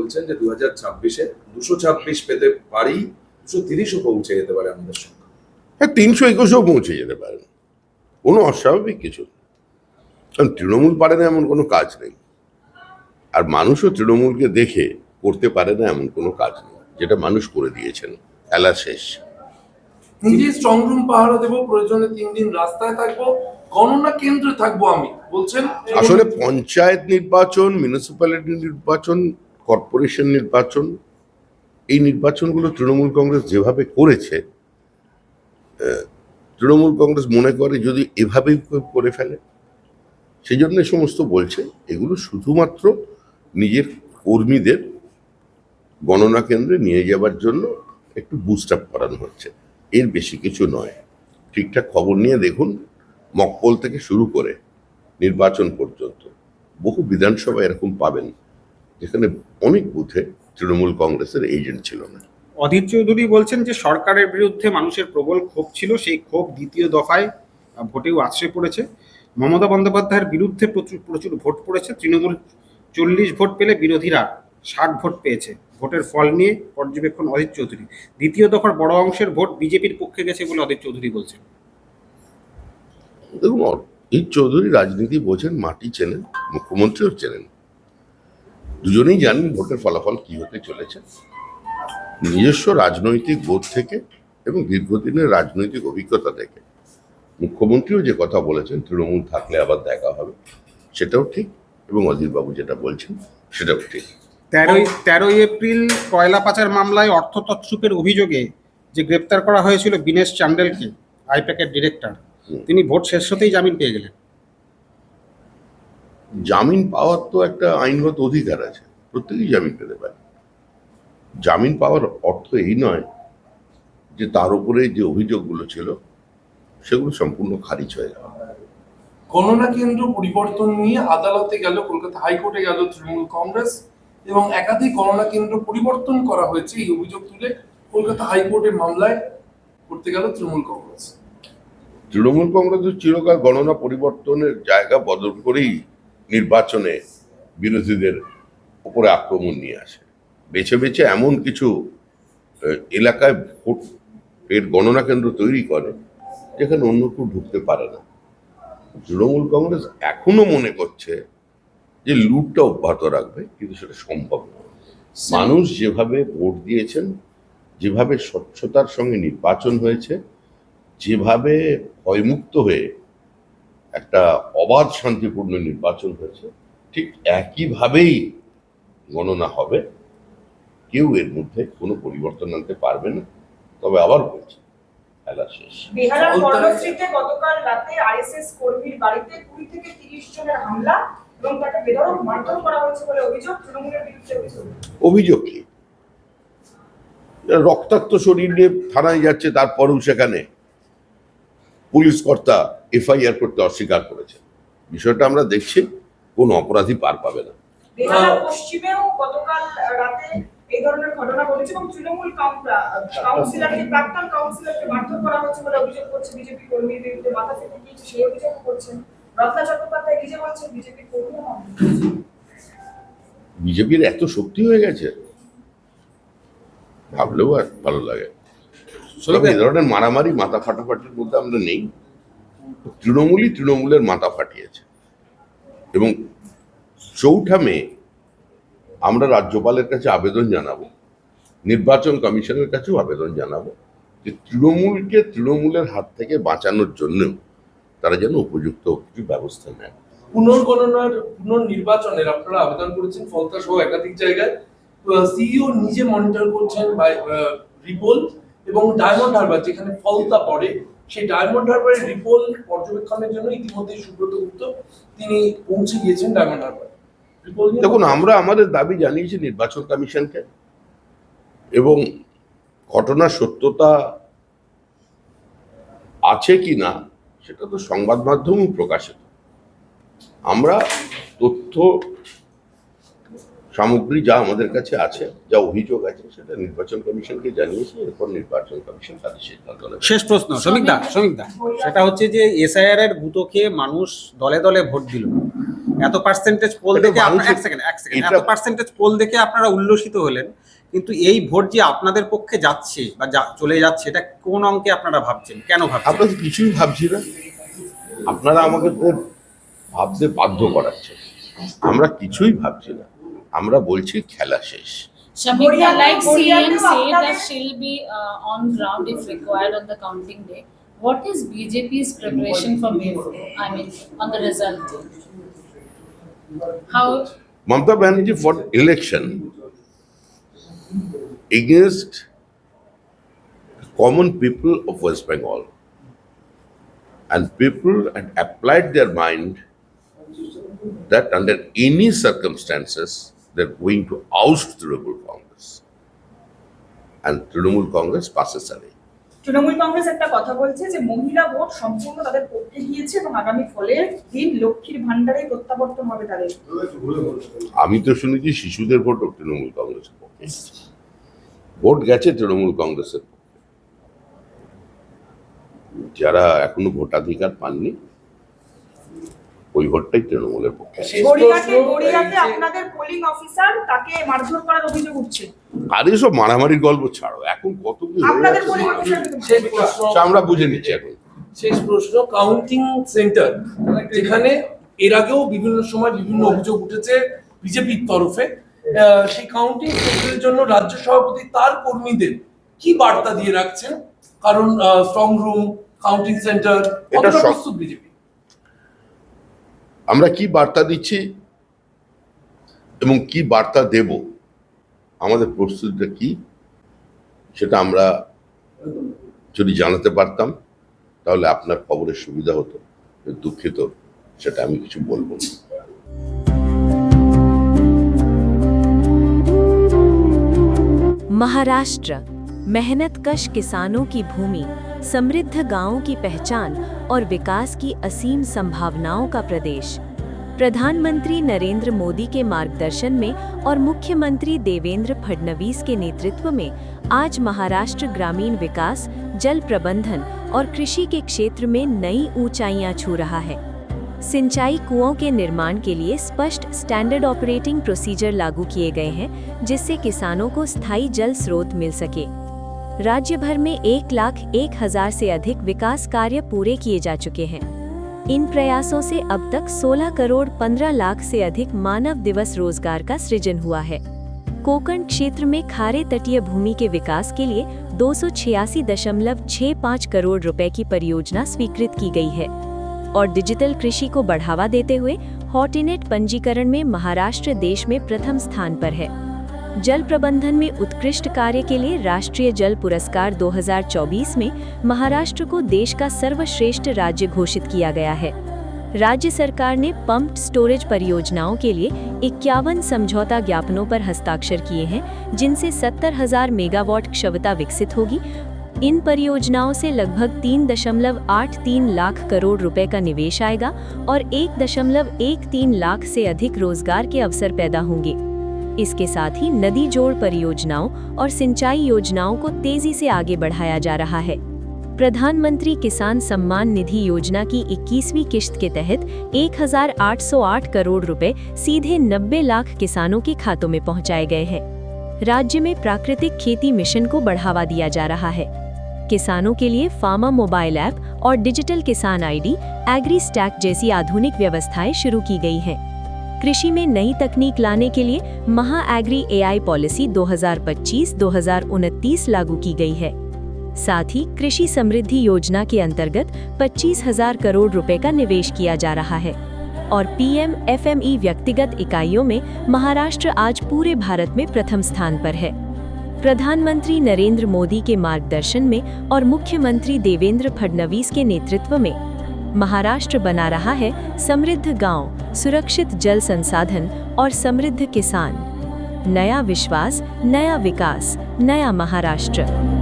বলছেন যে 2026-এ 226 পেতে পারি, 230ও পৌঁছে যেতে পারে আমাদের সংখ্যা। হ্যাঁ, 321ও পৌঁছে যেতে পারে, কোনো অস্বাভাবিক কিছু না। কারণ তৃণমূল পারে না এমন কোনো কাজ নেই, আর মানুষও তৃণমূলকে দেখে করতে পারে না এমন কোনো কাজ নেই, যেটা মানুষ করে দিয়েছেন। খেলা শেষ। নিজে স্ট্রং রুম পাহারা দেবো, প্রয়োজনে 3 দিন রাস্তায় থাকবো, গণনা কেন্দ্রে থাকবো আমি বলছেন। আসলে পঞ্চায়েত নির্বাচন, মিউনিসিপ্যালিটি নির্বাচন, কর্পোরেশন নির্বাচন, এই নির্বাচনগুলো তৃণমূল কংগ্রেস যেভাবে করেছে, তৃণমূল কংগ্রেস মনে করে যদি এভাবেই করে ফেলে, সেই জন্য সমস্ত বলছে এগুলো শুধুমাত্র নিজের কর্মীদের গণনা কেন্দ্রে নিয়ে যাবার জন্য একটু বুস্ট আপ করানো হচ্ছে, এর বেশি কিছু নয়। ঠিকঠাক খবর নিয়ে দেখুন, মকপল থেকে শুরু করে নির্বাচন পর্যন্ত বহু বিধানসভা এরকম পাবেন যেখানে অনেক বুথে তৃণমূল কংগ্রেসের এজেন্ট ছিল না। অধীর চৌধুরী বলছেন যে সরকারের বিরুদ্ধে মানুষের প্রবল ক্ষোভ ছিল, সেই ক্ষোভ দ্বিতীয় দফায় ভোটেও আছড়ে পড়েছে। মমতা বন্দ্যোপাধ্যায়ের বিরুদ্ধে প্রচুর ভোট পড়েছে। তৃণমূল 40 ভোট পেলে বিরোধীরা 60 ভোট পেয়েছে। ভোটের ফল নিয়ে পর্যবেক্ষণ অধীর চৌধুরী। দ্বিতীয় দফার বড় অংশের ভোট বিজেপির পক্ষে গেছে বলে অধীর চৌধুরী বলছেন। দেখুন, এই চৌধুরী রাজনীতি বোঝেন, মাটি চেনেন, মুখ্যমন্ত্রীও চেনেন, দুজনেই জানেন ভোটের ফলাফল কি হতে চলেছে। নিজস্ব রাজনৈতিক বোধ থেকে এবং দীর্ঘদিনের রাজনৈতিক অভিজ্ঞতা থেকে মুখ্যমন্ত্রীও যে কথা বলেছেন তৃণমূল থাকলে আবার দেখা হবে, সেটাও ঠিক, এবং অধীরবাবু যেটা বলছেন সেটাও ঠিক। 13 এপ্রিল কয়লা পাচার মামলায় অর্থ তছরূপের অভিযোগে যে গ্রেপ্তার করা হয়েছিল বিনেশ চান্ডেলকে, আইপ্যাকের ডিরেক্টর, তিনি ভোট শেষ হতেই জামিন পেয়ে গেলেন। জামিন পাওয়ার তো একটা আইনগত অধিকার আছে, প্রত্যেকেই জামিন পেতে পারে। জামিন পাওয়ার অর্থ এই নয় যে তার উপরে যে অভিযোগগুলো ছিল সেগুলো সম্পূর্ণ খারিজ হয়ে যাওয়া। গণনা কেন্দ্র পরিবর্তন নিয়ে আদালতে গেল, কলকাতা হাইকোর্টে গেল তৃণমূল কংগ্রেস, এবং একাধিক গণনা কেন্দ্র পরিবর্তন করা হয়েছে এই অভিযোগ তুলে কলকাতা হাইকোর্টের মামলায় করতে গেল তৃণমূল কংগ্রেস। তৃণমূল কংগ্রেসের চিরকাল গণনা পরিবর্তনের জায়গা বদল করেই নির্বাচনে বিরোধীদের উপরে আক্রমণ নিয়ে আসে। বেছে বেছে এমন কিছু এলাকায় ভোট এর গণনা কেন্দ্র তৈরি করে যেখানে অন্য কেউ ঢুকতে পারে না। তৃণমূল কংগ্রেস এখনো মনে করছে যে লুটটা অব্যাহত রাখবে, কিন্তু সেটা সম্ভব নয়। মানুষ যেভাবে ভোট দিয়েছেন, যেভাবে স্বচ্ছতার সঙ্গে নির্বাচন হয়েছে, যেভাবে ভয়মুক্ত হয়ে একটা অবাধ শান্তিপূর্ণ নির্বাচন হয়েছে, ঠিক একইভাবেই গণনা হবে। কেউ এর মধ্যে কোনো পরিবর্তন আনতে পারবে না। তবে আবার বলছি, খেলা শেষ। বেহালার কর্মসূচিতে গতকাল রাতে আরএসএস কর্মীর বাড়িতে 20 থেকে 30 জনের হামলা এবং তাকে বেধড়ক মারধর করা হয়েছে বলে অভিযোগ, তৃণমূলের বিরুদ্ধে অভিযোগ কি? রক্তাক্ত শরীর নিয়ে থানায় যাচ্ছে, তারপরেও সেখানে পুলিশ কর্তা এফআইআর করতে অস্বীকার করেছে। বিষয়টা আমরা দেখছি, কোন অপরাধী পার পাবে না। বেহালা পশ্চিমেও গতকাল রাতে এই ধরনের ঘটনা ঘটেছে এবং তৃণমূল কাউন্সিলরকে, প্রাক্তন কাউন্সিলরকে মারধর করা হয়েছে বলে অভিযোগ করছে বিজেপি কর্মীর বিরুদ্ধে। মাথা ফেটে গিয়েছে সেই অভিযোগ করছেন রত্না চট্টোপাধ্যায় নিজে বলছেন বিজেপি কর্মী। বিজেপির এত শক্তি হয়ে গেছে, ভাবলেও আর ভালো লাগে। এই ধরনের মারামারি, মাথা ফাটাফাটির মধ্যে আমরা নেই। তৃণমূলই তৃণমূলের মাথা ফাটিয়েছে, এবং 4 মে আমরা রাজ্যপালের কাছে আবেদন জানাবো, নির্বাচন কমিশনের কাছেও আবেদন জানাবো যে তৃণমূলকে তৃণমূলের হাত থেকে বাঁচানোর জন্য তারা যেন উপযুক্ত কিছু ব্যবস্থা নেয়। পুনর্নির্বাচনের আপনারা আবেদন করেছেন ফলতা সহ একাধিক জায়গায়। সিইও নিজে মনিটর করছেন রিপোল এবং ডায়মন্ড হারবার, যেখানে ফলতা পড়ে, সেই ডায়মন্ড হারবারের রিপোল পর্যবেক্ষণের জন্য ইতিমধ্যে সুব্রত গুপ্ত তিনি পৌঁছে গিয়েছেন ডায়মন্ড হারবার। দেখুন, আমরা আমাদের দাবি জানিয়েছি নির্বাচন কমিশনকে, এবং ঘটনার সত্যতা আছে কি না সেটা তো সংবাদ মাধ্যমেও প্রকাশিত। আমরা তথ্য সামগ্রী যা আমাদের কাছে আছে, যা অভিযোগ আছে, সেটা নির্বাচন কমিশনকে জানিয়েছি। এরপর নির্বাচন কমিশন তাদের সিদ্ধান্ত নেবে। শেষ প্রশ্ন শ্রমিকদা, সেটা হচ্ছে যে এসআইআর এর গুঁতো খেয়ে মানুষ দলে দলে ভোট দিল, এত পার্সেন্টেজ পোল এটা দেখে আপনারা মানুষের- এক সেকেন্ড এটা- এত পার্সেন্টেজ পোল দেখে আপনারা উল্লসিত হলেন, কিন্তু এই ভোট যে আপনাদের পক্ষে যাচ্ছে বা চলে যাচ্ছে, এটা কোন অঙ্কে আপনারা ভাবছেন, কেন ভাবছেন? আমরা তো কিছুই ভাবছি না, আপনারা আমাকে তো ভাবতে বাধ্য করাচ্ছেন। আমরা কিছুই ভাবছি না, আমরা বলছি খেলা শেষ। Shamika, like Korea CM to said Afghanistan. that she'll be on ground if required on the counting day. What is BJP's preparation for May 4? I mean, on the result day? How? Mamata Banerjee for election against common people of West Bengal, and people had applied their mind that under any circumstances they're going to oust Trinamool Congress, and Trinamool Congress passes away. Trinamool Congress একটা কথা বলছে যে মহিলা vote সম্পূর্ণ তাদের পক্ষে গিয়েছে এবং আগামী ফলের দিন লক্ষ্মীর ভান্ডারে প্রত্যাবর্তন হবে তাদের। আমি তো শুনেছি শিশুদের ভোট তৃণমূল কংগ্রেসের পক্ষে, ভোট গেছে তৃণমূল কংগ্রেসের পক্ষে। যারা এখনো ভোটাধিকার পাননি ওই ভোটটাই তৃণমূলের পক্ষে। শেষ গড়িয়াতে প্রশ্ন, এই যে- আপনাদের পোলিং অফিসার তাকে মারধর করার অভিযোগ উঠছে। আর এসব মারামারির গল্প ছাড়ো, এখন কত কি হয়ে আপনাদের যাচ্ছে। পোলিং অফিসার শেষ প্রশ্ন, সে আমরা বুঝে নিচ্ছি এখন। শেষ প্রশ্ন, কাউন্টিং সেন্টার যেখানে এর আগেও বিভিন্ন সময় বিভিন্ন অভিযোগ উঠেছে বিজেপির তরফে, সেই কাউন্টিং সেন্টারের জন্য রাজ্য সভাপতি তার কর্মীদের কি বার্তা দিয়ে রাখছেন? কারণ স্ট্রং রুম, কাউন্টিং সেন্টার, এটা কতটা সব- প্রস্তুত বিজেপি? আমরা কি বার্তা দিচ্ছি এবং কি বার্তা দেব, আমাদের প্রস্তুতিটা কি, সেটা আমরা যদি জানাতে পারতাম তাহলে আপনার খবরের সুবিধা হতো। দুঃখিত, সেটা আমি কিছু বলবো না। महाराष्ट्र, मेहनतकश किसानों की भूमि, समृद्ध गांवों की पहचान और विकास की असीम संभावनाओं का प्रदेश। प्रधानमंत्री नरेंद्र मोदी के मार्गदर्शन में और मुख्यमंत्री देवेंद्र फडणवीस के नेतृत्व में आज महाराष्ट्र ग्रामीण विकास, जल प्रबंधन और कृषि के क्षेत्र में नई ऊंचाइयां छू रहा है। सिंचाई कुओं के निर्माण के लिए स्पष्ट स्टैंडर्ड ऑपरेटिंग प्रोसीजर लागू किए गए हैं, जिससे किसानों को स्थायी जल स्रोत मिल सके। राज्य भर में 1,01,000 से अधिक विकास कार्य पूरे किए जा चुके हैं। इन प्रयासों से अब तक 16,15,00,000 से अधिक मानव दिवस रोजगार का सृजन हुआ है। कोकण क्षेत्र में खारे तटीय भूमि के विकास के लिए 286.65 करोड़ रुपए की परियोजना स्वीकृत की गई है और डिजिटल कृषि को बढ़ावा देते हुए हॉटिनेट पंजीकरण में महाराष्ट्र देश में प्रथम स्थान पर है। जल प्रबंधन में उत्कृष्ट कार्य के लिए राष्ट्रीय जल पुरस्कार 2024 में महाराष्ट्र को देश का सर्वश्रेष्ठ राज्य घोषित किया गया है। राज्य सरकार ने पंप्ड स्टोरेज परियोजनाओं के लिए 51 समझौता ज्ञापनों पर हस्ताक्षर किए हैं, जिनसे 70,000 मेगावाट क्षमता विकसित होगी। इन परियोजनाओं से लगभग 3.83 लाख करोड़ रुपए का निवेश आएगा और 1.13 लाख से अधिक रोजगार के अवसर पैदा होंगे। इसके साथ ही नदी जोड़ परियोजनाओं और सिंचाई योजनाओं को तेजी से आगे बढ़ाया जा रहा है। प्रधानमंत्री किसान सम्मान निधि योजना की 21वीं किश्त के तहत 1,808 करोड़ रुपए सीधे 90 लाख किसानों के खातों में पहुंचाए गए हैं। राज्य में प्राकृतिक खेती मिशन को बढ़ावा दिया जा रहा है। किसानों के लिए फार्मा मोबाइल ऐप और डिजिटल किसान आईडी, एग्री स्टैक जैसी आधुनिक व्यवस्थाएं शुरू की गई हैं। कृषि में नई तकनीक लाने के लिए महा एग्री एआई पॉलिसी 2025-2029 लागू की गई है। साथ ही कृषि समृद्धि योजना के अंतर्गत 25,000 करोड़ रुपए का निवेश किया जा रहा है और पीएम एफएमई व्यक्तिगत इकाइयों में महाराष्ट्र आज पूरे भारत में प्रथम स्थान पर है। प्रधानमंत्री नरेंद्र मोदी के मार्गदर्शन में और मुख्यमंत्री देवेंद्र फडणवीस के नेतृत्व में महाराष्ट्र बना रहा है समृद्ध गांव, सुरक्षित जल संसाधन और समृद्ध किसान। नया विश्वास, नया विकास, नया महाराष्ट्र।